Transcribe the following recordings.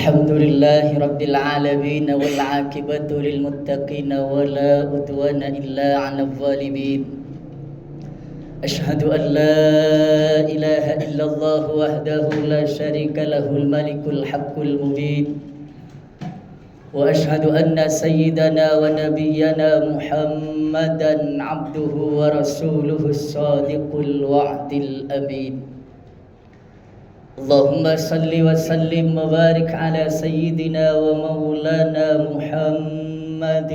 الحمد لله رب العالمين والعاقبة للمتقين ولا عدوان إلا على الظالمين. أشهد أن لا إله إلا الله وحده لا شريك له الملك الحق المبين، وأشهد أن سيدنا ونبينا محمدا عبده ورسوله الصادق الوعد الأمين. اللهم صل وسلم وبارك على سيدنا ومولانا محمد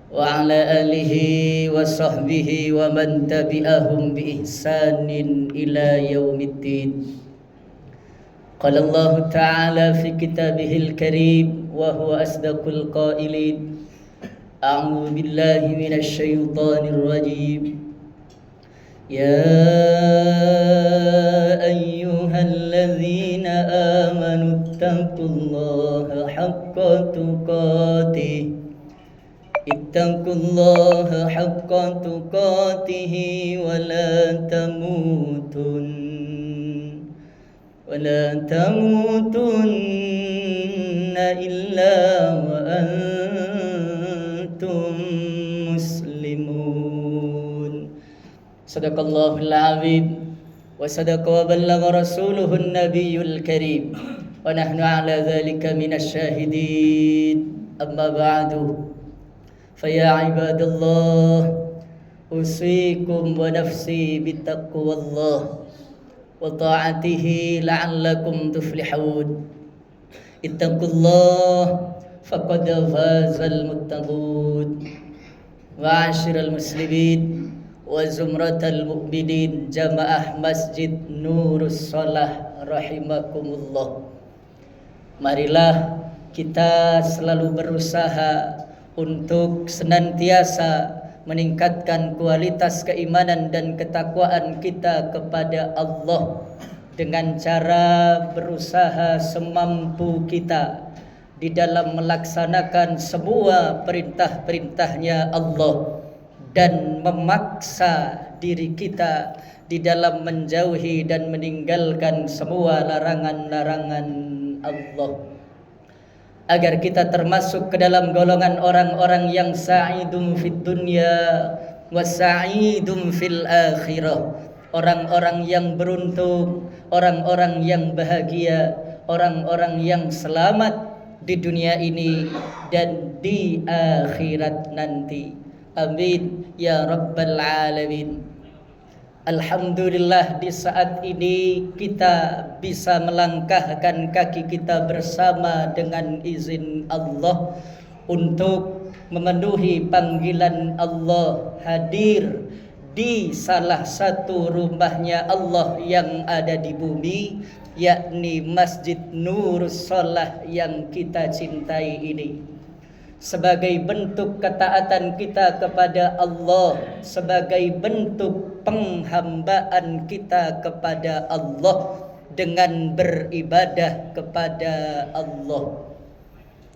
وعلى آله وصحبه ومن تبعهم بإحسان إلى يوم الدين. قال الله تعالى في كتابه الكريم وهو أصدق القائلين: أعوذ بالله من الشيطان الرجيم. يا أيها الذين آمنوا اتقوا الله حق تقاته حق تقاته ولا تموتن إلا وأنتم مسلمون. صدق الله العظيم وصدق وبلغ رسوله النبي الكريم ونحن على ذلك من الشاهدين. أما بعد، فيا عباد الله، أوصيكم ونفسي بتقوى الله وطاعته لعلكم تفلحون. اتقوا الله فقد فاز المتقون. معاشر المسلمين وزمرة المؤمنين jamaah Masjid Nurus Shalah rahimakumullah. Marilah kita selalu berusaha untuk senantiasa meningkatkan kualitas keimanan dan ketakwaan kita kepada Allah dengan cara berusaha semampu kita di dalam melaksanakan semua perintah-perintahnya Allah dan memaksa diri kita di dalam menjauhi dan meninggalkan semua larangan-larangan Allah, agar kita termasuk ke dalam golongan orang-orang yang sa'idum fid dunya wa sa'idum fil akhirah, orang-orang yang beruntung, orang-orang yang bahagia, orang-orang yang selamat di dunia ini dan di akhirat nanti. Amin ya rabbal alamin. Alhamdulillah, di saat ini kita bisa melangkahkan kaki kita bersama dengan izin Allah untuk memenuhi panggilan Allah, hadir di salah satu rumahnya Allah yang ada di bumi, yakni Masjid Nurus Shalah yang kita cintai ini, sebagai bentuk ketaatan kita kepada Allah, sebagai bentuk penghambaan kita kepada Allah dengan beribadah kepada Allah.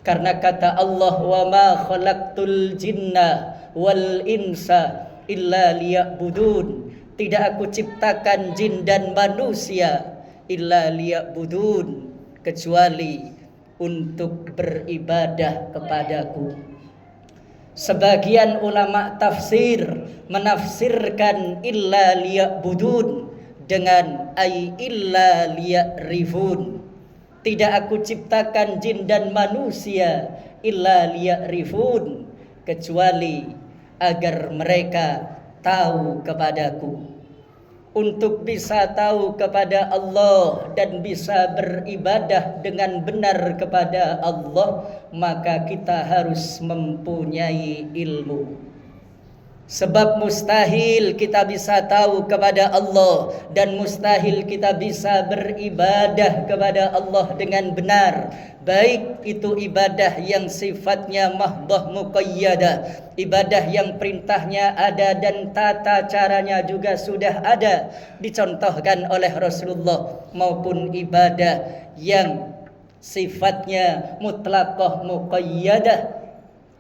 Karena kata Allah, wa ma khalaqtul jinna wal insa illa liya'budun, tidak aku ciptakan jin dan manusia illa liya'budun, kecuali untuk beribadah kepadaku. Sebagian ulama tafsir menafsirkan illa liya'budun dengan ay illa liya'rifun, tidak aku ciptakan jin dan manusia illa liya'rifun, kecuali agar mereka tahu kepadaku. Untuk bisa tahu kepada Allah dan bisa beribadah dengan benar kepada Allah, maka kita harus mempunyai ilmu. Sebab mustahil kita bisa tahu kepada Allah dan mustahil kita bisa beribadah kepada Allah dengan benar, baik itu ibadah yang sifatnya mahdhah muqayyadah, ibadah yang perintahnya ada dan tata caranya juga sudah ada dicontohkan oleh Rasulullah, maupun ibadah yang sifatnya mutlaqah muqayyadah,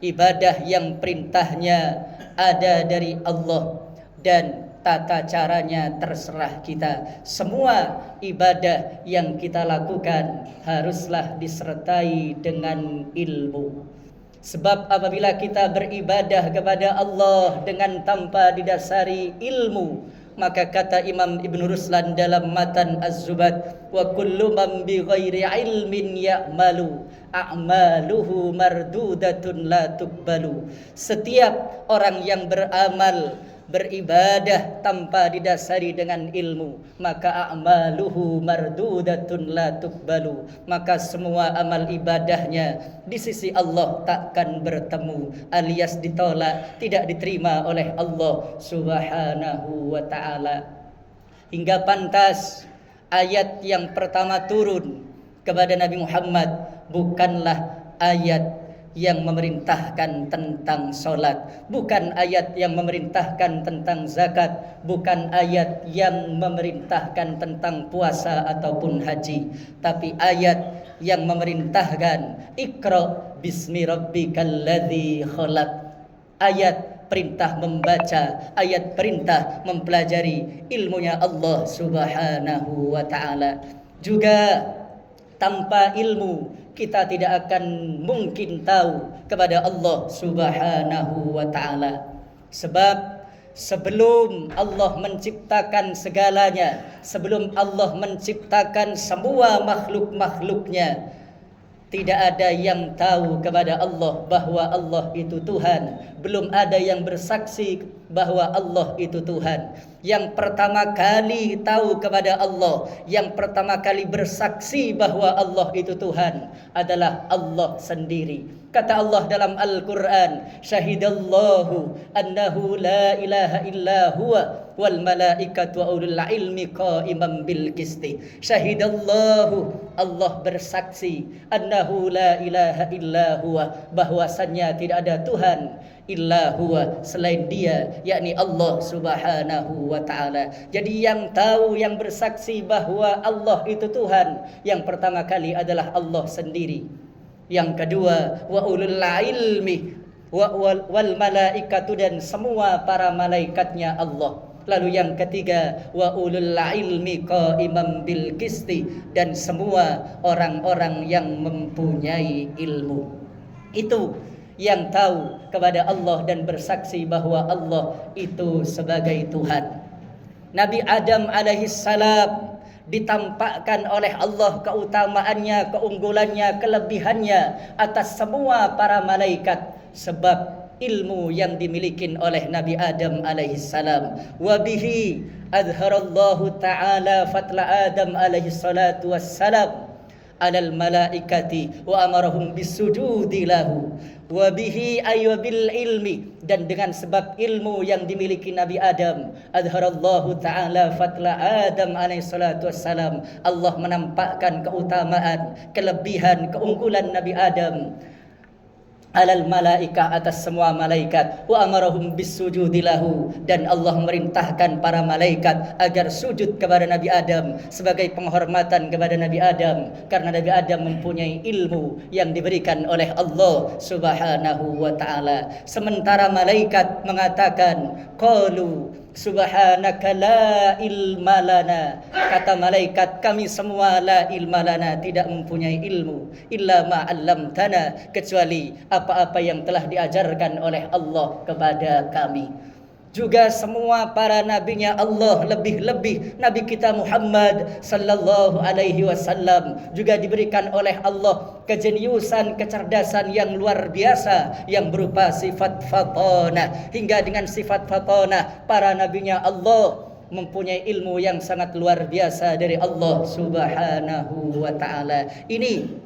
ibadah yang perintahnya ada dari Allah dan tata caranya terserah kita. Semua ibadah yang kita lakukan haruslah disertai dengan ilmu. Sebab apabila kita beribadah kepada Allah dengan tanpa didasari ilmu, maka kata Imam Ibn Ruslan dalam matan Az-Zubad, wa kullu man bi ghairi ilmin ya'malu a'maluhu mardudatun la tuqbalu. Setiap orang yang beramal, beribadah tanpa didasari dengan ilmu, maka a'maluhu mardudatun la tuqbalu, maka semua amal ibadahnya di sisi Allah takkan bertemu, alias ditolak, tidak diterima oleh Allah Subhanahu wa ta'ala. Hingga pantas ayat yang pertama turun kepada Nabi Muhammad bukanlah ayat yang memerintahkan tentang solat, bukan ayat yang memerintahkan tentang zakat, bukan ayat yang memerintahkan tentang puasa ataupun haji, tapi ayat yang memerintahkan Iqra bismi rabbikal ladzi khalaq. Ayat perintah membaca, ayat perintah mempelajari ilmunya Allah Subhanahu wa ta'ala. Juga tanpa ilmu kita tidak akan mungkin tahu kepada Allah Subhanahu wa ta'ala. Sebab sebelum Allah menciptakan segalanya, sebelum Allah menciptakan semua makhluk-makhluknya, tidak ada yang tahu kepada Allah bahwa Allah itu Tuhan. Belum ada yang bersaksi bahwa Allah itu Tuhan. Yang pertama kali tahu kepada Allah, yang pertama kali bersaksi bahwa Allah itu Tuhan adalah Allah sendiri. Kata Allah dalam Al-Quran, syahidallahu annahu la ilaha illa huwa wal malaikatu wa ulul ilmi qaiman bil qisti. Syahidallahu, Allah bersaksi, annahu la ilaha illa huwa, bahwasannya tidak ada Tuhan illa huwa, selain dia, yakni Allah Subhanahu wa ta'ala. Jadi yang tahu, yang bersaksi bahwa Allah itu Tuhan, yang pertama kali adalah Allah sendiri. Yang kedua, wa ulul ilmi wal malaikatu, dan semua para malaikatnya Allah. Lalu yang ketiga, wa ulul ilmi qaiman bil qisti, dan semua orang-orang yang mempunyai ilmu. Itu yang tahu kepada Allah dan bersaksi bahwa Allah itu sebagai Tuhan. Nabi Adam alaihissalam ditampakkan oleh Allah keutamaannya, keunggulannya, kelebihannya atas semua para malaikat, sebab ilmu yang dimiliki oleh Nabi Adam alaihissalam. Wa bihi adharallahu ta'ala fatla Adam alaihissalatu wassalam alal malaikati wa amarahum bisujudi lahu. Wa bihi aywabil ilmi, dan dengan sebab ilmu yang dimiliki Nabi Adam, adharallahu ta'ala fatla Adam alaihissalatu wassalam, Allah menampakkan keutamaan, kelebihan, keunggulan Nabi Adam alal malaika, atas semua malaikat. Wa amarahum bisujudi lahu, dan Allah merintahkan para malaikat agar sujud kepada Nabi Adam sebagai penghormatan kepada Nabi Adam, karena Nabi Adam mempunyai ilmu yang diberikan oleh Allah Subhanahu wa ta'ala. Sementara malaikat mengatakan, qalu subhanaka la ilma lana, kata malaikat, kami semua la ilma lana, tidak mempunyai ilmu, illa ma 'allamtana, kecuali apa-apa yang telah diajarkan oleh Allah kepada kami. Juga semua para nabinya Allah, lebih-lebih Nabi kita Muhammad sallallahu alaihi wasallam, juga diberikan oleh Allah kejeniusan, kecerdasan yang luar biasa yang berupa sifat fatana. Hingga dengan sifat fatana, para nabinya Allah mempunyai ilmu yang sangat luar biasa dari Allah Subhanahu wa ta'ala. Ini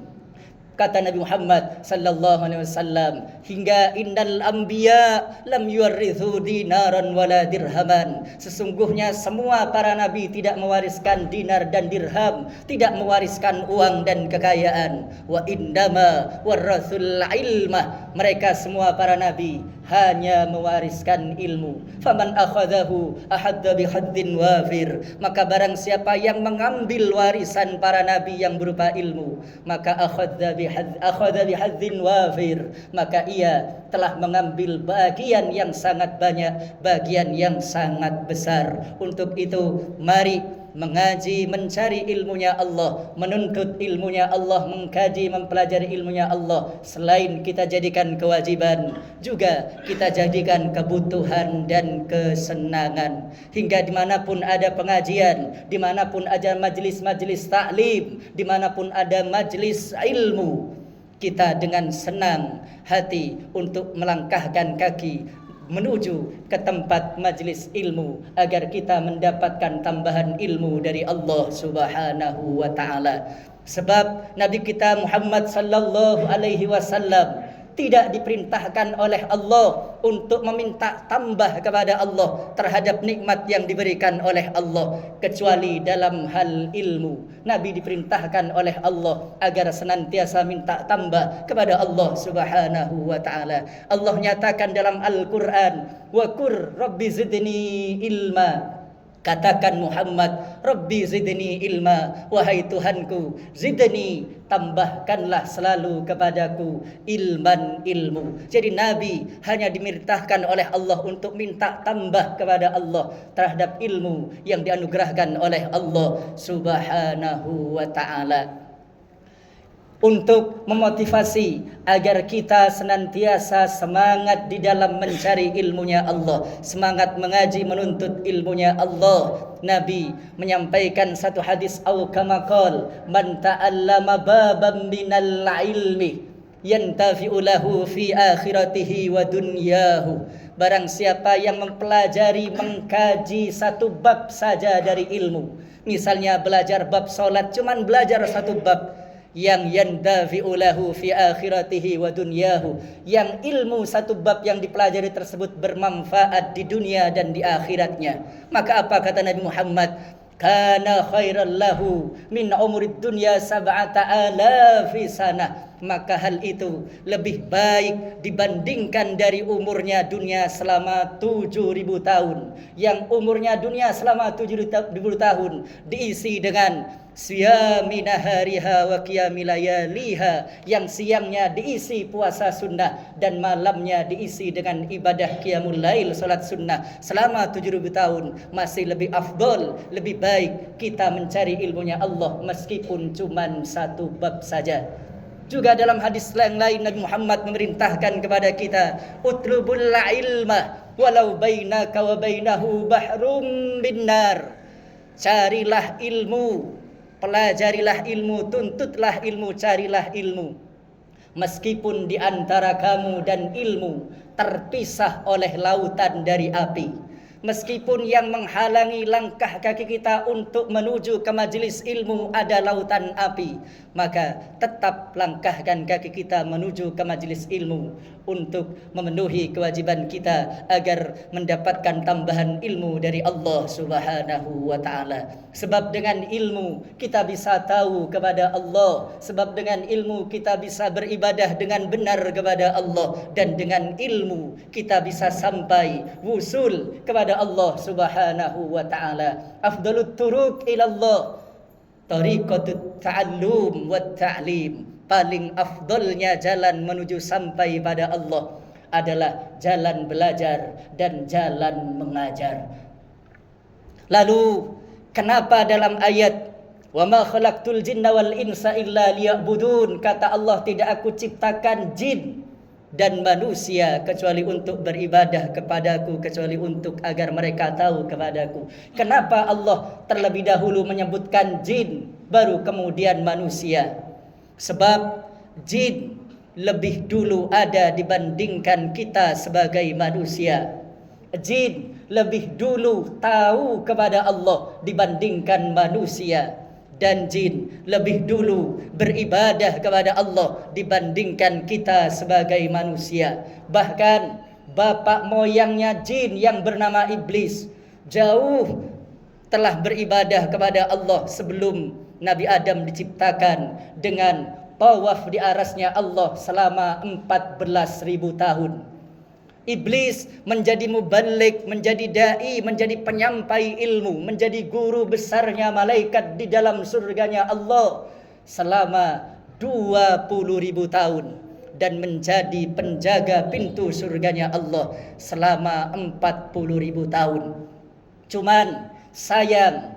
kata Nabi Muhammad sallallahu alaihi wasallam, hingga innal anbiya lam yuwarrithu dinaran wala dirhaman, sesungguhnya semua para nabi tidak mewariskan dinar dan dirham, tidak mewariskan uang dan kekayaan. Wa indama warathul ilma, mereka semua para nabi hanya mewariskan ilmu. Faman akhadahu ahadda bihaddin wafir, maka barang siapa yang mengambil warisan para nabi yang berupa ilmu, maka akhadha bihaddin wafir, maka ia telah mengambil bagian yang sangat banyak, bagian yang sangat besar. Untuk itu mari mengaji, mencari ilmunya Allah, menuntut ilmunya Allah, mengkaji, mempelajari ilmunya Allah. Selain kita jadikan kewajiban, juga kita jadikan kebutuhan dan kesenangan. Hingga dimanapun ada pengajian, dimanapun ada majlis-majlis taklim, dimanapun ada majlis ilmu, kita dengan senang hati untuk melangkahkan kaki menuju ke tempat majlis ilmu agar kita mendapatkan tambahan ilmu dari Allah Subhanahu wa taala. Sebab Nabi kita Muhammad sallallahu alaihi wasallam tidak diperintahkan oleh Allah untuk meminta tambah kepada Allah terhadap nikmat yang diberikan oleh Allah, kecuali dalam hal ilmu. Nabi diperintahkan oleh Allah agar senantiasa minta tambah kepada Allah Subhanahu wa taala. Allah nyatakan dalam Al-Qur'an, "Wa qur rabbi zidni ilma." Katakan Muhammad, Rabbi zidni ilma, wahai Tuhanku, zidni, tambahkanlah selalu kepadaku ilman, ilmu. Jadi Nabi hanya dimerintahkan oleh Allah untuk minta tambah kepada Allah terhadap ilmu yang dianugerahkan oleh Allah Subhanahu wa ta'ala. Untuk memotivasi agar kita senantiasa semangat di dalam mencari ilmunya Allah, semangat mengaji menuntut ilmunya Allah, Nabi menyampaikan satu hadis, au kama qala, man ta'allama baban minal ilmi yantafi'u lahu fi akhiratihi wa dunyahu. Barang siapa yang mempelajari, mengkaji satu bab saja dari ilmu, misalnya belajar bab salat, cuman belajar satu bab, yang yandafi'u lahu fi akhiratihi wa dunyahu, yang ilmu satu bab yang dipelajari tersebut bermanfaat di dunia dan di akhiratnya, maka apa kata Nabi Muhammad? Kana khairan lahu min umrid dunya sab'ata alafi sanah, maka hal itu lebih baik dibandingkan dari umurnya dunia selama 7.000 tahun. Yang umurnya dunia selama 7.000 tahun diisi dengan siyami nahariha wa qiyami layaliha, yang siangnya diisi puasa sunnah dan malamnya diisi dengan ibadah qiyamul lail, salat sunnah selama 7.000 tahun. Masih lebih afdol, lebih baik kita mencari ilmunya Allah meskipun cuman satu bab saja. Juga dalam hadis yang lain Nabi Muhammad memerintahkan kepada kita, utlubul ilma walau bainaka wa bainahu bahrum binnar. Carilah ilmu, pelajarilah ilmu, tuntutlah ilmu, carilah ilmu, meskipun di antara kamu dan ilmu terpisah oleh lautan dari api. Meskipun yang menghalangi langkah kaki kita untuk menuju ke majelis ilmu ada lautan api, maka tetap langkahkan kaki kita menuju ke majelis ilmu untuk memenuhi kewajiban kita agar mendapatkan tambahan ilmu dari Allah Subhanahu wa ta'ala. Sebab dengan ilmu kita bisa tahu kepada Allah, sebab dengan ilmu kita bisa beribadah dengan benar kepada Allah, dan dengan ilmu kita bisa sampai wusul kepada Allah Subhanahu wa ta'ala. Afdalut turuq ila Allah tariqatut ta'allum wa ta'lim. Paling afdolnya jalan menuju sampai pada Allah adalah jalan belajar dan jalan mengajar. Lalu kenapa dalam ayat wa ma khalaqtul jinna wal insa illa liya'budun, kata Allah, tidak aku ciptakan jin dan manusia kecuali untuk beribadah kepadaku, kecuali untuk agar mereka tahu kepadaku. Kenapa Allah terlebih dahulu menyebutkan jin baru kemudian manusia? Sebab jin lebih dulu ada dibandingkan kita sebagai manusia. Jin lebih dulu tahu kepada Allah dibandingkan manusia, dan jin lebih dulu beribadah kepada Allah dibandingkan kita sebagai manusia. Bahkan bapak moyangnya jin yang bernama iblis jauh telah beribadah kepada Allah sebelum Nabi Adam diciptakan dengan tawaf di arasnya Allah selama 14.000 tahun. Iblis menjadi muballigh, menjadi dai, menjadi penyampai ilmu, menjadi guru besarnya malaikat di dalam surganya Allah selama 20.000 tahun, dan menjadi penjaga pintu surganya Allah selama 40.000 tahun. Cuman sayang,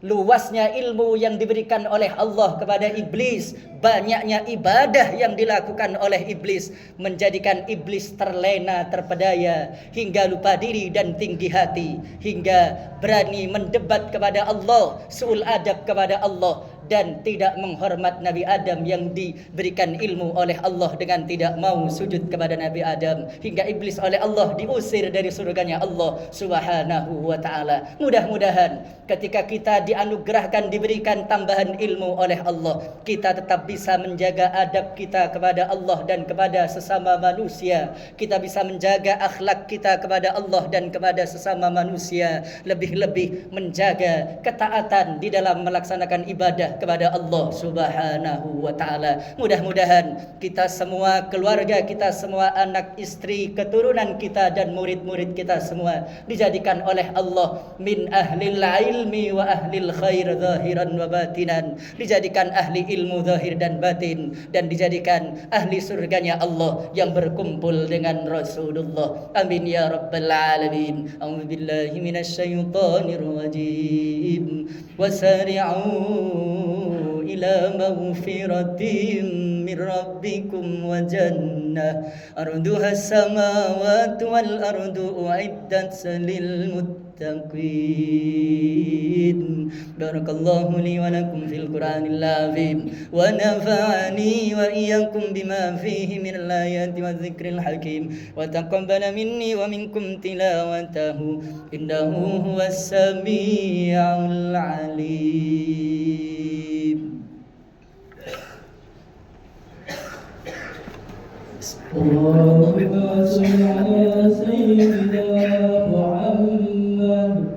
luasnya ilmu yang diberikan oleh Allah kepada iblis, banyaknya ibadah yang dilakukan oleh iblis, menjadikan iblis terlena, terpedaya, hingga lupa diri dan tinggi hati, hingga berani mendebat kepada Allah, su'ul adab kepada Allah, dan tidak menghormat Nabi Adam yang diberikan ilmu oleh Allah dengan tidak mau sujud kepada Nabi Adam, hingga iblis oleh Allah diusir dari surganya Allah subhanahu wa ta'ala. Mudah-mudahan ketika kita dianugerahkan, diberikan tambahan ilmu oleh Allah, kita tetap bisa menjaga adab kita kepada Allah dan kepada sesama manusia. Kita bisa menjaga akhlak kita kepada Allah dan kepada sesama manusia. Lebih-lebih menjaga ketaatan di dalam melaksanakan ibadah kepada Allah subhanahu wa ta'ala. Mudah-mudahan kita semua, keluarga kita semua, anak istri, keturunan kita dan murid-murid kita semua dijadikan oleh Allah min ahlil ilmi wa ahlil khair zahiran wa batinan, dijadikan ahli ilmu zahir dan batin, dan dijadikan ahli surganya Allah yang berkumpul dengan Rasulullah. Amin ya rabbal alamin. A'udzu billahi minasy syaithanir rajim. Wasari'u ila maghfiratin min rabbikum wa jannah arduha as-samawati wal ardu uiddat lil muttaqin. Barakallahu li wa lakum fil Qur'anil azim wa nafa'ani wa iyyakum bima fihi min al-ayati wadh-dhikril hakim wa taqabbala minni wa minkum tilawatahu innahu huwas sami'ul alim. Allahumma salli ala sayyidina Muhammad.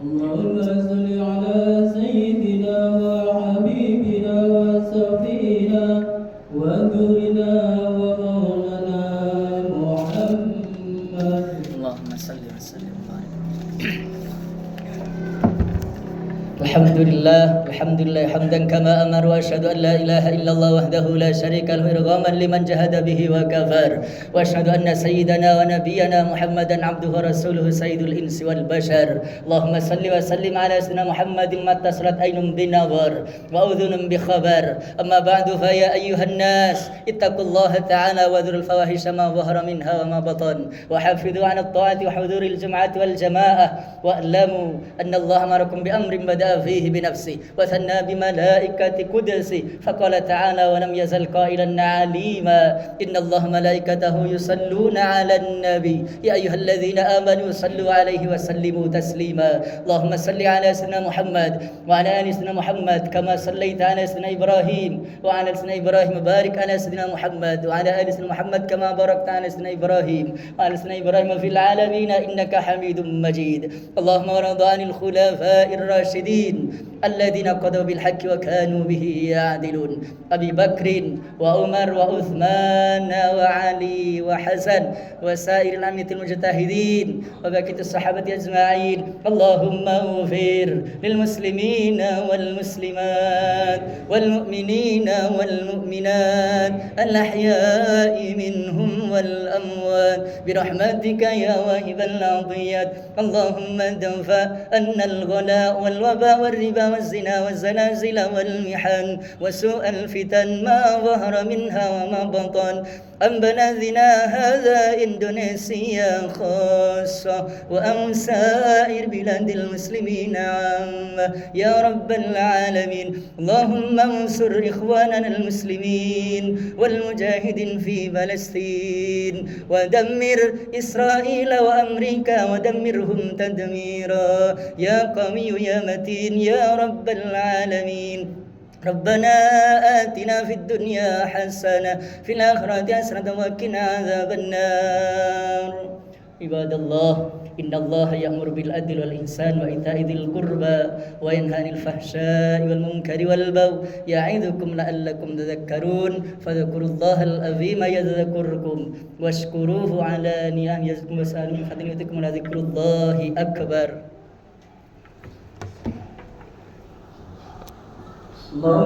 Allahumma salli ala sayyidina wa habibina wa safina wa nurina wa maulana Muhammad. Allahumma salli wa sallim. Alhamdulillah, alhamdulillah hamdan kama amar, wa asyhadu an la ilaha illallah wahdahu la syarika lahu irghaman liman jahada bihi wa kafar, wa asyhadu anna sayyidana wa nabiyyana Muhammadan abduhu wa rasuluhu sayyidul insi wal bashar. Allahumma salli wa sallim ala sayyidina Muhammadin mattasalat aynun binawar wa udhunun bi khabar. Amma ba'du, fa ya ayyuhan nas ittaqullaha ta'ala wa dhurul fawahisha ma dhahara minha wa ma batan, wa hafidhu 'ala at-ta'ati wa huduril jum'ati wal jama'ah, wa a'lamu anna Allah amarakum bi amrin bada'a فيه بنفسه وثنى بملائكة قدسه فقال تعالى ولم يزل قائلا عليما إن الله ملائكته يصلون على النبي يا أيها الذين آمنوا صلوا عليه وسلموا تسليما. اللهم صل على سيدنا محمد وعلى آل سيدنا محمد كما صليت على سيدنا إبراهيم وعلى سيدنا إبراهيم وبارك على سيدنا محمد وعلى آل سيدنا محمد كما باركت على سيدنا إبراهيم وعلى سيدنا إبراهيم في العالمين إنك حميد مجيد. اللهم وارض عن الخلفاء الراشدين الذين قضوا بالحق وكانوا به يعدلون أبي بكر وعمر وعثمان وعلي وحسن وسائر الأئمة المجتهدين وبقية الصحابة أجمعين. اللهم اغفر للمسلمين والمسلمات والمؤمنين والمؤمنات الأحياء منهم والأموات برحمتك يا واهب العطيات. اللهم ادفع عنا الغلاء والوباء والربا والزنا والزلازل والمحن وسوء الفتن ما ظهر منها وما بطن عن بلدنا هذا إندونيسيا خاصة وعن سائر بلاد المسلمين عامة يا رب العالمين. اللهم انصر إخواننا المسلمين والمجاهدين في فلسطين ودمر إسرائيل وأمريكا ودمرهم تدميرا يا قوي يا متين يا رب العالمين. ربنا آتنا في الدنيا حسنة في الآخرة حسنة وقنا عذاب النار. Ibadallah, innallaha ya'muru bil adli wal ihsan wa ita'i dzil qurba wa yanha 'anil fahsya'i wal munkari wal baghi ya'idzukum la'allakum tadhakkarun fadhkurullahal 'azima yadhkurkum washkuruhu 'ala ni'amihi yazidkum was'aluhu min fadlihi yutikum wa dzikrullahi akbar.